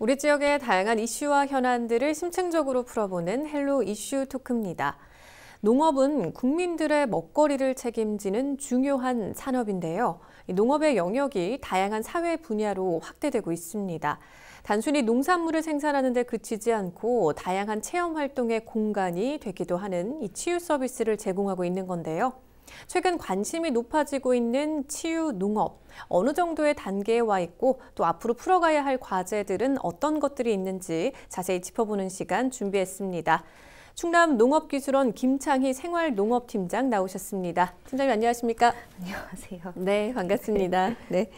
우리 지역의 다양한 이슈와 현안들을 심층적으로 풀어보는 헬로 이슈 토크입니다. 농업은 국민들의 먹거리를 책임지는 중요한 산업인데요. 농업의 영역이 다양한 사회 분야로 확대되고 있습니다. 단순히 농산물을 생산하는 데 그치지 않고 다양한 체험 활동의 공간이 되기도 하는 이 치유 서비스를 제공하고 있는 건데요. 최근 관심이 높아지고 있는 치유 농업, 어느 정도의 단계에 와 있고 또 앞으로 풀어가야 할 과제들은 어떤 것들이 있는지 자세히 짚어보는 시간 준비했습니다. 충남 농업기술원 김창희 생활농업팀장 나오셨습니다. 팀장님 안녕하십니까? 안녕하세요. 네, 반갑습니다. 네.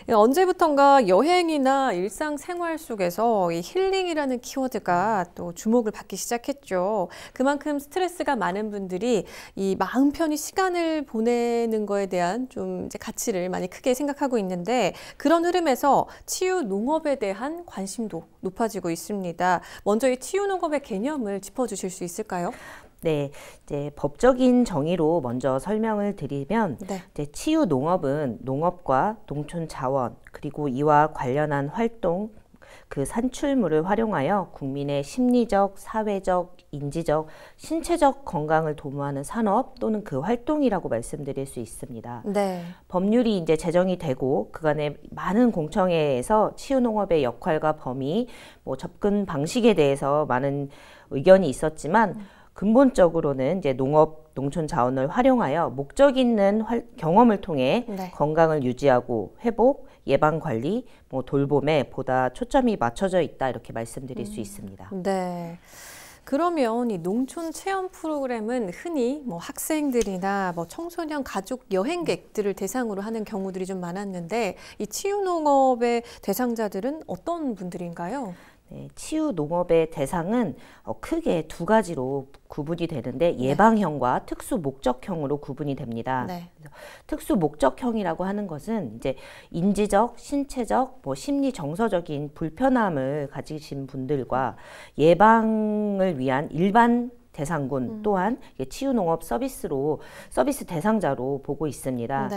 언제부턴가 여행이나 일상생활 속에서 이 힐링이라는 키워드가 또 주목을 받기 시작했죠. 그만큼 스트레스가 많은 분들이 이 마음 편히 시간을 보내는 거에 대한 좀 이제 가치를 많이 크게 생각하고 있는데 그런 흐름에서 치유 농업에 대한 관심도 높아지고 있습니다. 먼저 이 치유 농업의 개념을 짚어주실 수 있을까요? 네, 이제 법적인 정의로 먼저 설명을 드리면 이제 치유 농업은 농업과 농촌 자원 그리고 이와 관련한 활동, 그 산출물을 활용하여 국민의 심리적, 사회적, 인지적, 신체적 건강을 도모하는 산업 또는 그 활동이라고 말씀드릴 수 있습니다. 네. 법률이 이제 제정이 되고 그간의 많은 공청회에서 치유 농업의 역할과 범위, 뭐 접근 방식에 대해서 많은 의견이 있었지만 근본적으로는 이제 농업, 농촌 자원을 활용하여 목적 있는 경험을 통해 건강을 유지하고 회복, 예방 관리, 뭐 돌봄에 보다 초점이 맞춰져 있다 이렇게 말씀드릴 수 있습니다. 네. 그러면 이 농촌 체험 프로그램은 흔히 뭐 학생들이나 뭐 청소년 가족 여행객들을 대상으로 하는 경우들이 좀 많았는데 이 치유 농업의 대상자들은 어떤 분들인가요? 네, 치유 농업의 대상은 크게 두 가지로 구분이 되는데 예방형과 특수 목적형으로 구분이 됩니다. 특수 목적형이라고 하는 것은 이제 인지적, 신체적, 뭐 심리 정서적인 불편함을 가지신 분들과 예방을 위한 일반 대상군 또한 치유 농업 서비스 대상자로 보고 있습니다.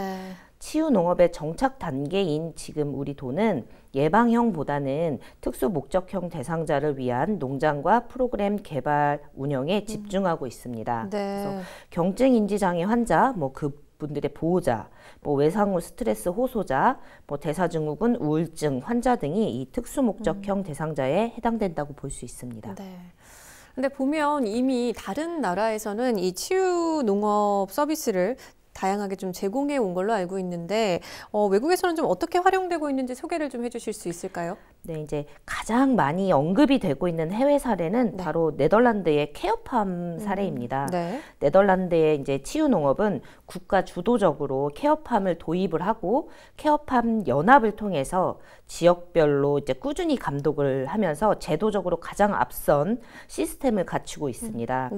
치유 농업의 정착 단계인 지금 우리 도는 예방형보다는 특수 목적형 대상자를 위한 농장과 프로그램 개발 운영에 집중하고 있습니다. 그래서 경증 인지 장애 환자, 뭐 그분들의 보호자, 뭐 외상후 스트레스 호소자, 뭐 대사증후군 우울증 환자 등이 이 특수 목적형 대상자에 해당된다고 볼 수 있습니다. 근데 보면 이미 다른 나라에서는 이 치유 농업 서비스를 다양하게 좀 제공해 온 걸로 알고 있는데 외국에서는 좀 어떻게 활용되고 있는지 소개를 좀 해주실 수 있을까요? 네, 이제 가장 많이 언급이 되고 있는 해외 사례는 바로 네덜란드의 케어팜 사례입니다. 네덜란드의 이제 치유 농업은 국가 주도적으로 케어팜을 도입을 하고 케어팜 연합을 통해서 지역별로 이제 꾸준히 감독을 하면서 제도적으로 가장 앞선 시스템을 갖추고 있습니다.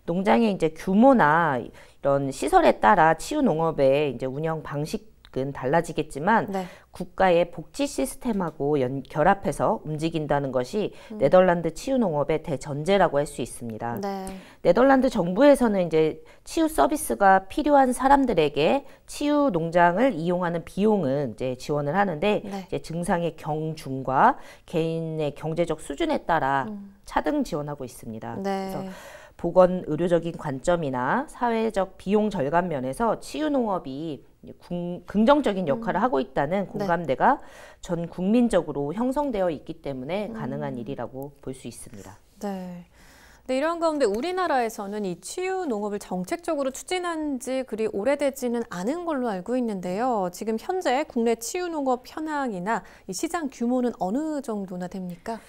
농장의 이제 규모나 이런 시설에 따라 치유 농업의 이제 운영 방식은 달라지겠지만 국가의 복지 시스템하고 결합해서 움직인다는 것이 네덜란드 치유 농업의 대전제라고 할 수 있습니다. 네덜란드 정부에서는 이제 치유 서비스가 필요한 사람들에게 치유 농장을 이용하는 비용은 이제 지원을 하는데 이제 증상의 경중과 개인의 경제적 수준에 따라 차등 지원하고 있습니다. 그래서 보건 의료적인 관점이나 사회적 비용 절감 면에서 치유 농업이 긍정적인 역할을 하고 있다는 공감대가 전 국민적으로 형성되어 있기 때문에 가능한 일이라고 볼 수 있습니다. 네, 이런 가운데 우리나라에서는 이 치유 농업을 정책적으로 추진한 지 그리 오래되지는 않은 걸로 알고 있는데요. 지금 현재 국내 치유 농업 현황이나 이 시장 규모는 어느 정도나 됩니까?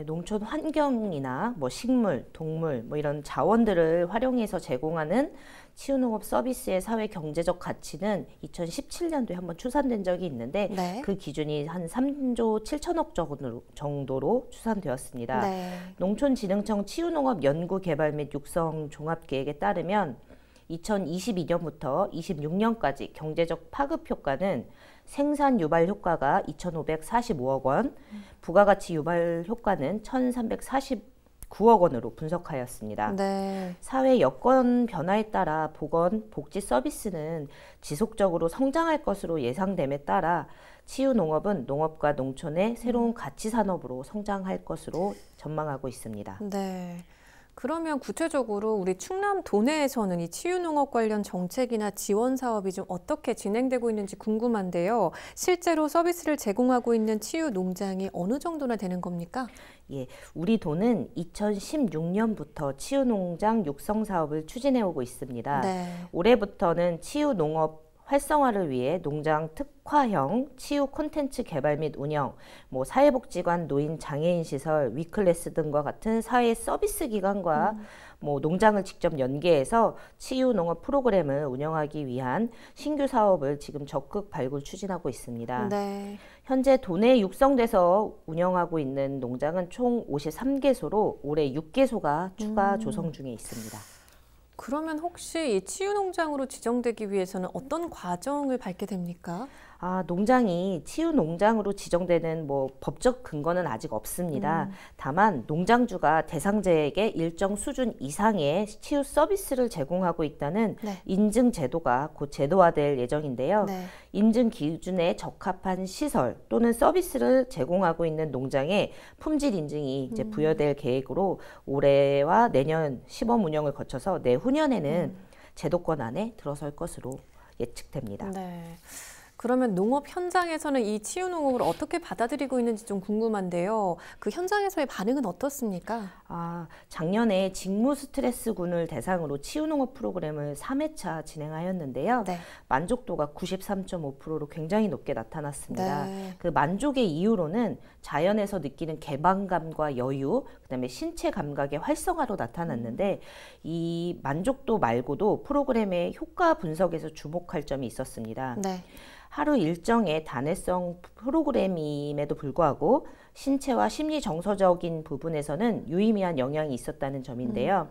농촌 환경이나 뭐 식물, 동물, 뭐 이런 자원들을 활용해서 제공하는 치유농업 서비스의 사회 경제적 가치는 2017년도에 한번 추산된 적이 있는데 그 기준이 한 3조 7천억 정도로 추산되었습니다. 농촌진흥청 치유농업 연구개발 및 육성 종합계획에 따르면 2022년부터 26년까지 경제적 파급 효과는 생산 유발 효과가 2,545억 원, 부가가치 유발 효과는 1,340 9억 원으로 분석하였습니다. 네. 사회 여건 변화에 따라 보건, 복지 서비스는 지속적으로 성장할 것으로 예상됨에 따라 치유농업은 농업과 농촌의 새로운 가치 산업으로 성장할 것으로 전망하고 있습니다. 네. 그러면 구체적으로 우리 충남 도내에서는 이 치유농업 관련 정책이나 지원 사업이 좀 어떻게 진행되고 있는지 궁금한데요. 실제로 서비스를 제공하고 있는 치유 농장이 어느 정도나 되는 겁니까? 예, 우리 도는 2016년부터 치유농장 육성 사업을 추진해 오고 있습니다. 네. 올해부터는 치유농업 활성화를 위해 농장 특화형 치유 콘텐츠 개발 및 운영, 사회복지관, 노인 장애인 시설, 위클래스 등과 같은 사회 서비스 기관과 농장을 직접 연계해서 치유 농업 프로그램을 운영하기 위한 신규 사업을 지금 적극 발굴 추진하고 있습니다. 네. 현재 도내에 육성돼서 운영하고 있는 농장은 총 53개소로 올해 6개소가 추가 조성 중에 있습니다. 그러면 혹시 이 치유농장으로 지정되기 위해서는 어떤 과정을 밟게 됩니까? 농장이 치유농장으로 지정되는 법적 근거는 아직 없습니다. 다만 농장주가 대상자에게 일정 수준 이상의 치유 서비스를 제공하고 있다는 네. 인증 제도가 곧 제도화될 예정인데요. 네. 인증 기준에 적합한 시설 또는 서비스를 제공하고 있는 농장에 품질 인증이 이제 부여될 계획으로 올해와 내년 시범 운영을 거쳐서 내후년에는 제도권 안에 들어설 것으로 예측됩니다. 네. 그러면 농업 현장에서는 이 치유농업을 어떻게 받아들이고 있는지 좀 궁금한데요. 그 현장에서의 반응은 어떻습니까? 작년에 직무 스트레스군을 대상으로 치유농업 프로그램을 3회차 진행하였는데요. 네. 만족도가 93.5%로 굉장히 높게 나타났습니다. 네. 그 만족의 이유로는 자연에서 느끼는 개방감과 여유, 그다음에 신체 감각의 활성화로 나타났는데 이 만족도 말고도 프로그램의 효과 분석에서 주목할 점이 있었습니다. 네. 하루 일정의 단회성 프로그램임에도 불구하고 신체와 심리 정서적인 부분에서는 유의미한 영향이 있었다는 점인데요.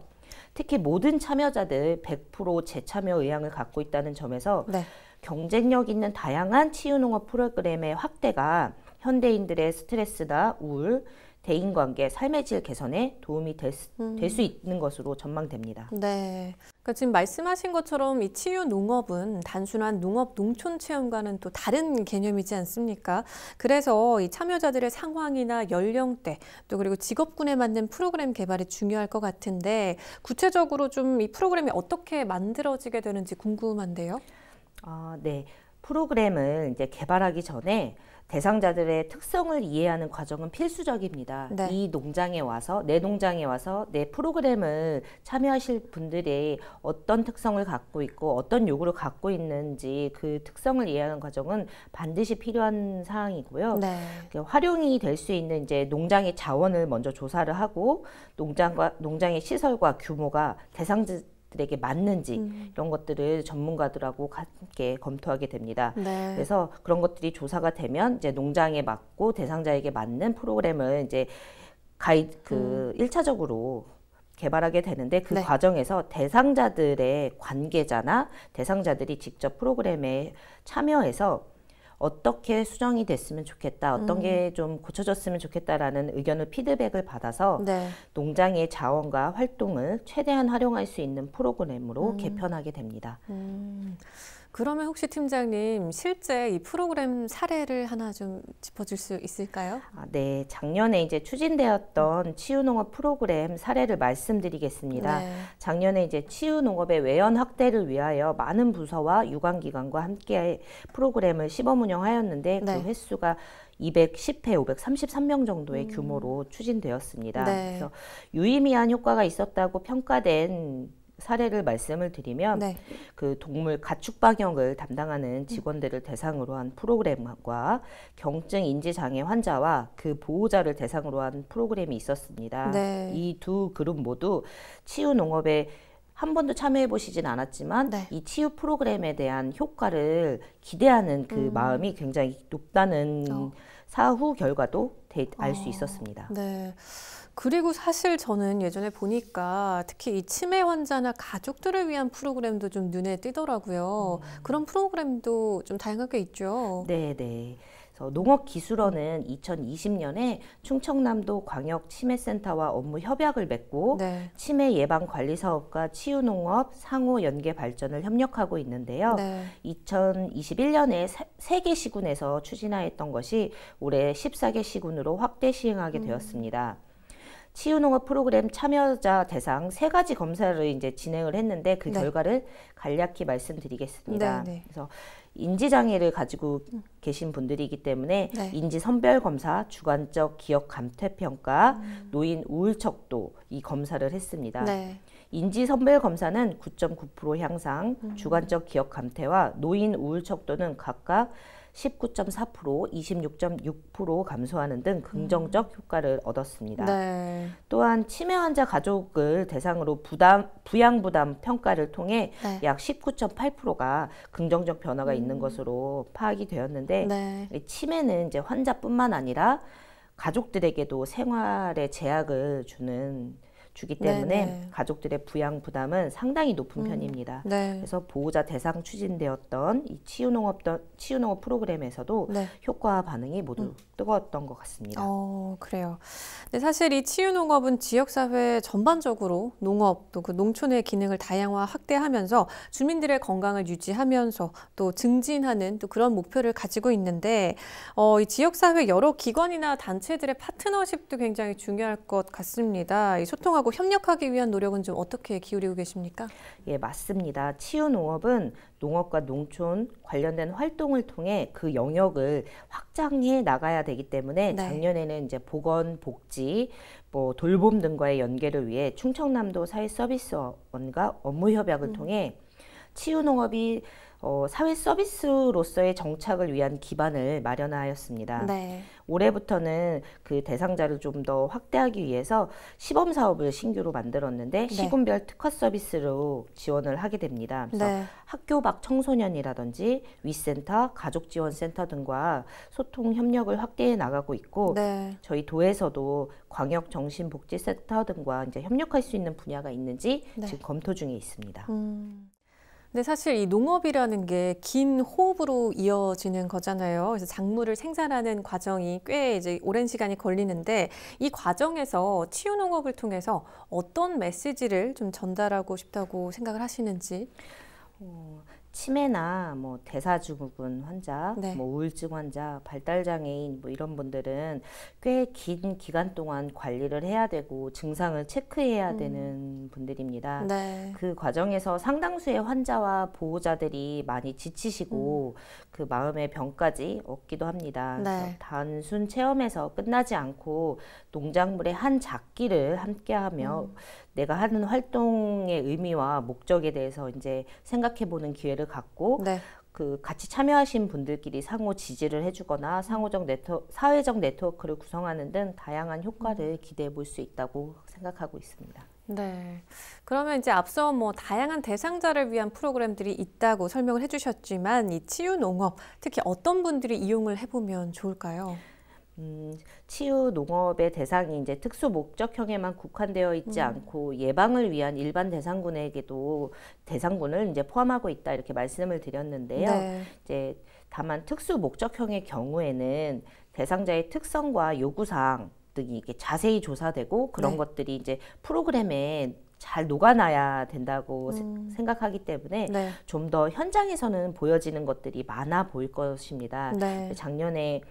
특히 모든 참여자들 100% 재참여 의향을 갖고 있다는 점에서 네. 경쟁력 있는 다양한 치유농업 프로그램의 확대가 현대인들의 스트레스나 우울, 대인관계, 삶의 질 개선에 도움이 될 수 있는 것으로 전망됩니다. 네. 그러니까 지금 말씀하신 것처럼 이 치유 농업은 단순한 농업 농촌 체험과는 또 다른 개념이지 않습니까? 그래서 이 참여자들의 상황이나 연령대 또 그리고 직업군에 맞는 프로그램 개발이 중요할 것 같은데 구체적으로 좀 이 프로그램이 어떻게 만들어지게 되는지 궁금한데요. 네. 프로그램을 이제 개발하기 전에 대상자들의 특성을 이해하는 과정은 필수적입니다. 네. 이 농장에 와서 내 농장에 와서 내 프로그램을 참여하실 분들이 어떤 특성을 갖고 있고 어떤 요구를 갖고 있는지 그 특성을 이해하는 과정은 반드시 필요한 사항이고요. 네. 활용이 될 수 있는 이제 농장의 자원을 먼저 조사를 하고 농장의 시설과 규모가 대상자들에게 맞는지 이런 것들을 전문가들하고 함께 검토하게 됩니다. 네. 그래서 그런 것들이 조사가 되면 이제 농장에 맞고 대상자에게 맞는 프로그램을 이제 1차적으로 개발하게 되는데 그 네. 과정에서 대상자들의 관계자나 대상자들이 직접 프로그램에 참여해서 어떻게 수정이 됐으면 좋겠다, 어떤 게 좀 고쳐졌으면 좋겠다라는 의견을 피드백을 받아서 네. 농장의 자원과 활동을 최대한 활용할 수 있는 프로그램으로 개편하게 됩니다. 그러면 혹시 팀장님 실제 이 프로그램 사례를 하나 좀 짚어줄 수 있을까요? 네, 작년에 이제 추진되었던 치유농업 프로그램 사례를 말씀드리겠습니다. 네. 작년에 이제 치유농업의 외연 확대를 위하여 많은 부서와 유관기관과 함께 프로그램을 시범 운영하였는데 네. 그 횟수가 210회 533명 정도의 규모로 추진되었습니다. 네. 그래서 유의미한 효과가 있었다고 평가된 사례를 말씀을 드리면 네. 그 동물 가축 방역을 담당하는 직원들을 대상으로 한 프로그램과 경증 인지 장애 환자와 그 보호자를 대상으로 한 프로그램이 있었습니다. 네. 이 두 그룹 모두 치유 농업에 한 번도 참여해 보시진 않았지만 네. 이 치유 프로그램에 대한 효과를 기대하는 그 마음이 굉장히 높다는 사후 결과도 알 수 있었습니다. 네. 그리고 사실 저는 예전에 보니까 특히 이 치매 환자나 가족들을 위한 프로그램도 좀 눈에 띄더라고요. 그런 프로그램도 좀 다양하게 있죠. 네. 그래서 농업기술원은 2020년에 충청남도 광역치매센터와 업무 협약을 맺고 네. 치매 예방 관리 사업과 치유농업 상호 연계 발전을 협력하고 있는데요. 네. 2021년에 3개 시군에서 추진하였던 것이 올해 14개 시군으로 확대 시행하게 되었습니다. 치유농업 프로그램 참여자 대상 3가지 검사를 이제 진행을 했는데 그 네. 결과를 간략히 말씀드리겠습니다. 네, 네. 그래서 인지장애를 가지고 계신 분들이기 때문에 네. 인지선별검사, 주관적 기억 감퇴평가, 노인 우울척도 이 검사를 했습니다. 네. 인지선별검사는 9.9% 향상, 주관적 기억 감퇴와 노인 우울척도는 각각 19.4%, 26.6% 감소하는 등 긍정적 효과를 얻었습니다. 네. 또한 치매 환자 가족을 대상으로 부양 부담 평가를 통해 네. 약 19.8%가 긍정적 변화가 있는 것으로 파악이 되었는데 네. 치매는 이제 환자뿐만 아니라 가족들에게도 생활에 제약을 주기 때문에 네네. 가족들의 부양 부담은 상당히 높은 편입니다. 네. 그래서 보호자 대상 추진되었던 이 치유농업 프로그램에서도 네. 효과와 반응이 모두 뜨거웠던 것 같습니다. 그래요. 근데 사실 이 치유농업은 지역사회 전반적으로 농업 또 그 농촌의 기능을 다양화 확대하면서 주민들의 건강을 유지하면서 또 증진하는 또 그런 목표를 가지고 있는데 이 지역사회 여러 기관이나 단체들의 파트너십도 굉장히 중요할 것 같습니다. 이 소통하고 협력하기 위한 노력은 좀 어떻게 기울이고 계십니까? 예, 맞습니다. 치유농업은 농업과 농촌 관련된 활동을 통해 그 영역을 확장해 나가야 되기 때문에 네. 작년에는 이제 보건, 복지, 돌봄 등과의 연계를 위해 충청남도 사회서비스원과 업무 협약을 통해 치유농업이 사회 서비스로서의 정착을 위한 기반을 마련하였습니다. 네. 올해부터는 그 대상자를 좀 더 확대하기 위해서 시범 사업을 신규로 만들었는데 네. 시군별 특화 서비스로 지원을 하게 됩니다. 그래서 네. 학교 밖 청소년이라든지 위센터, 가족지원센터 등과 소통 협력을 확대해 나가고 있고 네. 저희 도에서도 광역정신복지센터 등과 이제 협력할 수 있는 분야가 있는지 네. 지금 검토 중에 있습니다. 근데 사실 이 농업이라는 게 긴 호흡으로 이어지는 거잖아요. 그래서 작물을 생산하는 과정이 꽤 이제 오랜 시간이 걸리는데 이 과정에서 치유농업을 통해서 어떤 메시지를 좀 전달하고 싶다고 생각을 하시는지? 치매나 대사증후군 환자, 네. 우울증 환자, 발달장애인 이런 분들은 꽤 긴 기간 동안 관리를 해야 되고 증상을 체크해야 되는 분들입니다. 네. 그 과정에서 상당수의 환자와 보호자들이 많이 지치시고 그 마음의 병까지 얻기도 합니다. 네. 단순 체험에서 끝나지 않고 농작물의 한 작기를 함께하며 내가 하는 활동의 의미와 목적에 대해서 이제 생각해보는 기회를 갖고 네. 그 같이 참여하신 분들끼리 상호 지지를 해주거나 사회적 네트워크를 구성하는 등 다양한 효과를 기대해 볼 수 있다고 생각하고 있습니다. 네. 그러면 이제 앞서 다양한 대상자를 위한 프로그램들이 있다고 설명을 해주셨지만 이 치유농업 특히 어떤 분들이 이용을 해보면 좋을까요? 치유 농업의 대상이 이제 특수 목적형에만 국한되어 있지 않고 예방을 위한 일반 대상군에게도 대상군을 이제 포함하고 있다 이렇게 말씀을 드렸는데요. 네. 이제 다만 특수 목적형의 경우에는 대상자의 특성과 요구사항 등이 이렇게 자세히 조사되고 그런 네. 것들이 이제 프로그램에 잘 녹아나야 된다고 생각하기 때문에 네. 좀 더 현장에서는 보여지는 것들이 많아 보일 것입니다. 네. 작년에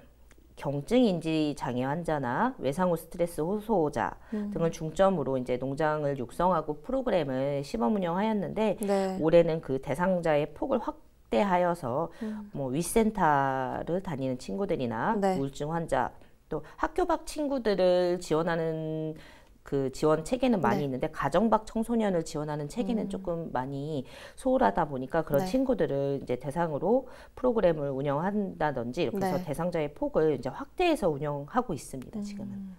경증인지 장애 환자나 외상후 스트레스 호소자 등을 중점으로 이제 농장을 육성하고 프로그램을 시범 운영하였는데 네. 올해는 그 대상자의 폭을 확대하여서 위센터를 다니는 친구들이나 네. 우울증 환자 또 학교 밖 친구들을 지원하는 그 지원 체계는 많이 네. 있는데 가정 밖 청소년을 지원하는 체계는 조금 많이 소홀하다 보니까 그런 네. 친구들을 이제 대상으로 프로그램을 운영한다든지 이렇게 해서 대상자의 폭을 이제 확대해서 운영하고 있습니다. 지금은.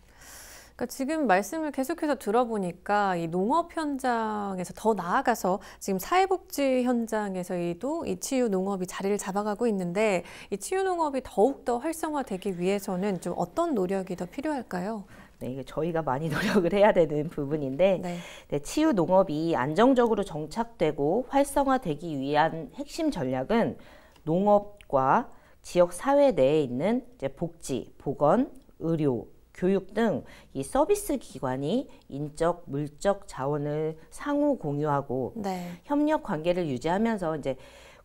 그러니까 지금 말씀을 계속해서 들어보니까 이 농업 현장에서 더 나아가서 지금 사회복지 현장에서도 이 치유 농업이 자리를 잡아가고 있는데 이 치유 농업이 더욱더 활성화되기 위해서는 좀 어떤 노력이 더 필요할까요? 네, 이게 저희가 많이 노력을 해야 되는 부분인데 네. 네, 치유 농업이 안정적으로 정착되고 활성화되기 위한 핵심 전략은 농업과 지역 사회 내에 있는 이제 복지, 보건, 의료, 교육 등 이 서비스 기관이 인적, 물적 자원을 상호 공유하고 네. 협력 관계를 유지하면서 이제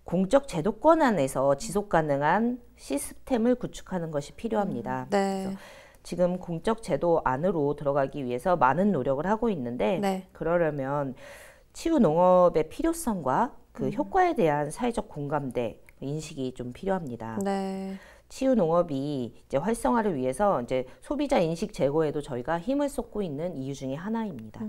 공적 제도권 안에서 지속 가능한 시스템을 구축하는 것이 필요합니다. 네. 그래서 지금 공적 제도 안으로 들어가기 위해서 많은 노력을 하고 있는데 네. 그러려면 치유 농업의 필요성과 그 효과에 대한 사회적 공감대, 인식이 좀 필요합니다. 네. 치유 농업이 이제 활성화를 위해서 이제 소비자 인식 제고에도 저희가 힘을 쏟고 있는 이유 중에 하나입니다.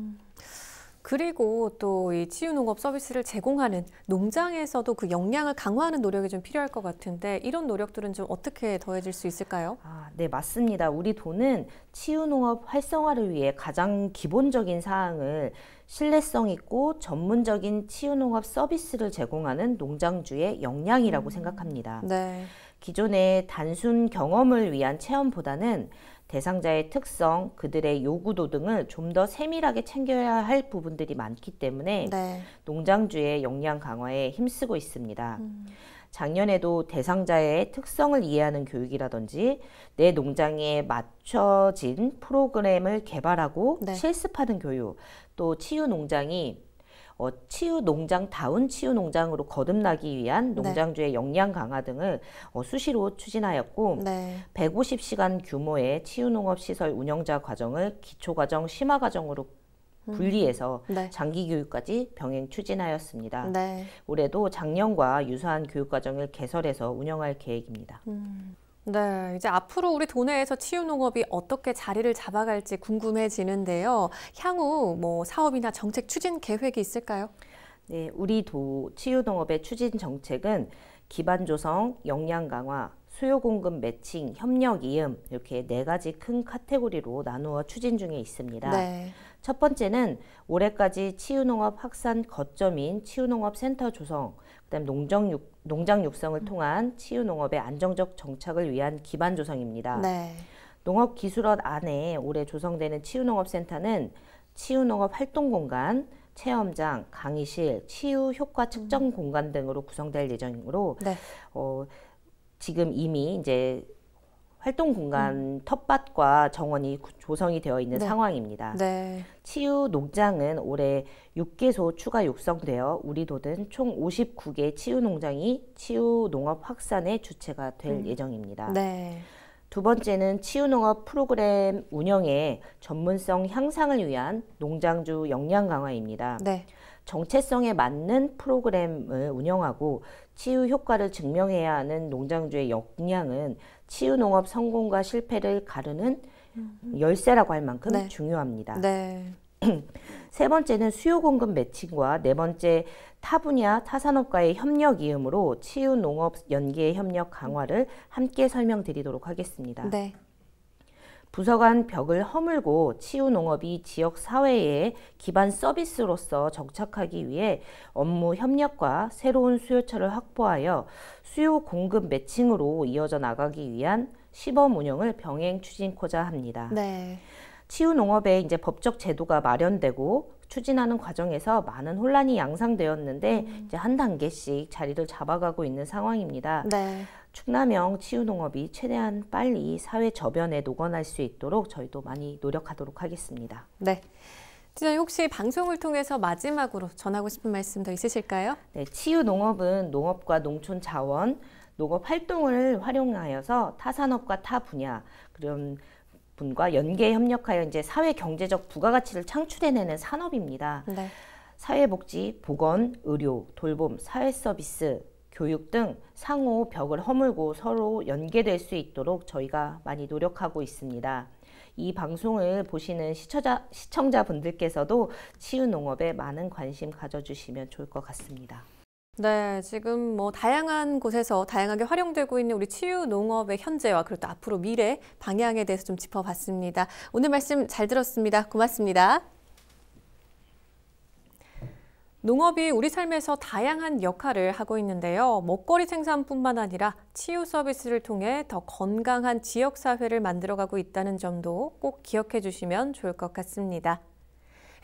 그리고 또 이 치유 농업 서비스를 제공하는 농장에서도 그 역량을 강화하는 노력이 좀 필요할 것 같은데 이런 노력들은 좀 어떻게 더해질 수 있을까요? 네, 맞습니다. 우리 도는 치유 농업 활성화를 위해 가장 기본적인 사항을 신뢰성 있고 전문적인 치유 농업 서비스를 제공하는 농장주의 역량이라고 생각합니다. 네. 기존의 단순 경험을 위한 체험보다는 대상자의 특성, 그들의 요구도 등을 좀 더 세밀하게 챙겨야 할 부분들이 많기 때문에 네. 농장주의 역량 강화에 힘쓰고 있습니다. 작년에도 대상자의 특성을 이해하는 교육이라든지 내 농장에 맞춰진 프로그램을 개발하고 네. 실습하는 교육, 또 치유 농장이 치유 농장다운 치유 농장으로 거듭나기 위한 농장주의 역량 강화 등을 수시로 추진하였고 네. 150시간 규모의 치유 농업 시설 운영자 과정을 기초과정, 심화과정으로 분리해서 네. 장기 교육까지 병행 추진하였습니다. 네. 올해도 작년과 유사한 교육과정을 개설해서 운영할 계획입니다. 네, 이제 앞으로 우리 도내에서 치유 농업이 어떻게 자리를 잡아갈지 궁금해지는데요. 향후 뭐 사업이나 정책 추진 계획이 있을까요? 네, 우리 도 치유 농업의 추진 정책은 기반 조성, 역량 강화, 수요 공급 매칭, 협력 이음 이렇게 4가지 큰 카테고리로 나누어 추진 중에 있습니다. 네. 첫 번째는 올해까지 치유농업 확산 거점인 치유농업센터 조성, 그다음 농장 육성을 통한 치유농업의 안정적 정착을 위한 기반 조성입니다. 네. 농업기술원 안에 올해 조성되는 치유농업센터는 치유농업 활동공간, 체험장, 강의실, 치유 효과 측정 공간 등으로 구성될 예정이므로 네. 지금 이미 이제 활동 공간 텃밭과 정원이 조성이 되어 있는 네. 상황입니다. 네. 치유 농장은 올해 6개소 추가 육성되어 우리 도든 총 59개 치유 농장이 치유 농업 확산의 주체가 될 예정입니다. 네. 두 번째는 치유 농업 프로그램 운영의 전문성 향상을 위한 농장주 역량 강화입니다. 네. 정체성에 맞는 프로그램을 운영하고 치유 효과를 증명해야 하는 농장주의 역량은 치유 농업 성공과 실패를 가르는 열쇠라고 할 만큼 네. 중요합니다. 네. 세 번째는 수요 공급 매칭과 네 번째 타 분야 타산업과의 협력 이음으로 치유 농업 연계 협력 강화를 함께 설명드리도록 하겠습니다. 네. 부서 간 벽을 허물고 치유 농업이 지역 사회의 기반 서비스로서 정착하기 위해 업무 협력과 새로운 수요처를 확보하여 수요 공급 매칭으로 이어져 나가기 위한 시범 운영을 병행 추진코자 합니다. 네. 치유 농업에 이제 법적 제도가 마련되고 추진하는 과정에서 많은 혼란이 양상되었는데 이제 한 단계씩 자리를 잡아가고 있는 상황입니다. 네. 충남형 치유농업이 최대한 빨리 사회 저변에 녹아날 수 있도록 저희도 많이 노력하도록 하겠습니다. 네. 지금 혹시 방송을 통해서 마지막으로 전하고 싶은 말씀 더 있으실까요? 네, 치유농업은 농업과 농촌 자원, 농업 활동을 활용하여서 타산업과 타 분야 그런 분과 연계 협력하여 이제 사회 경제적 부가가치를 창출해내는 산업입니다. 네. 사회복지, 보건, 의료, 돌봄, 사회서비스, 교육 등 상호 벽을 허물고 서로 연계될 수 있도록 저희가 많이 노력하고 있습니다. 이 방송을 보시는 시청자분들께서도 치유농업에 많은 관심 가져주시면 좋을 것 같습니다. 네, 지금 뭐 다양한 곳에서 다양하게 활용되고 있는 우리 치유 농업의 현재와 그리고 또 앞으로 미래 방향에 대해서 좀 짚어봤습니다. 오늘 말씀 잘 들었습니다. 고맙습니다. 농업이 우리 삶에서 다양한 역할을 하고 있는데요. 먹거리 생산뿐만 아니라 치유 서비스를 통해 더 건강한 지역사회를 만들어가고 있다는 점도 꼭 기억해 주시면 좋을 것 같습니다.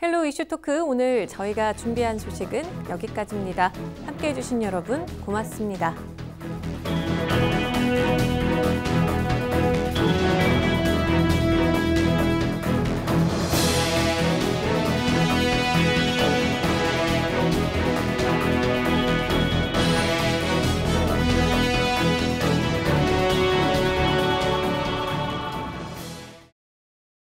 헬로 이슈 토크 오늘 저희가 준비한 소식은 여기까지입니다. 함께해 주신 여러분 고맙습니다.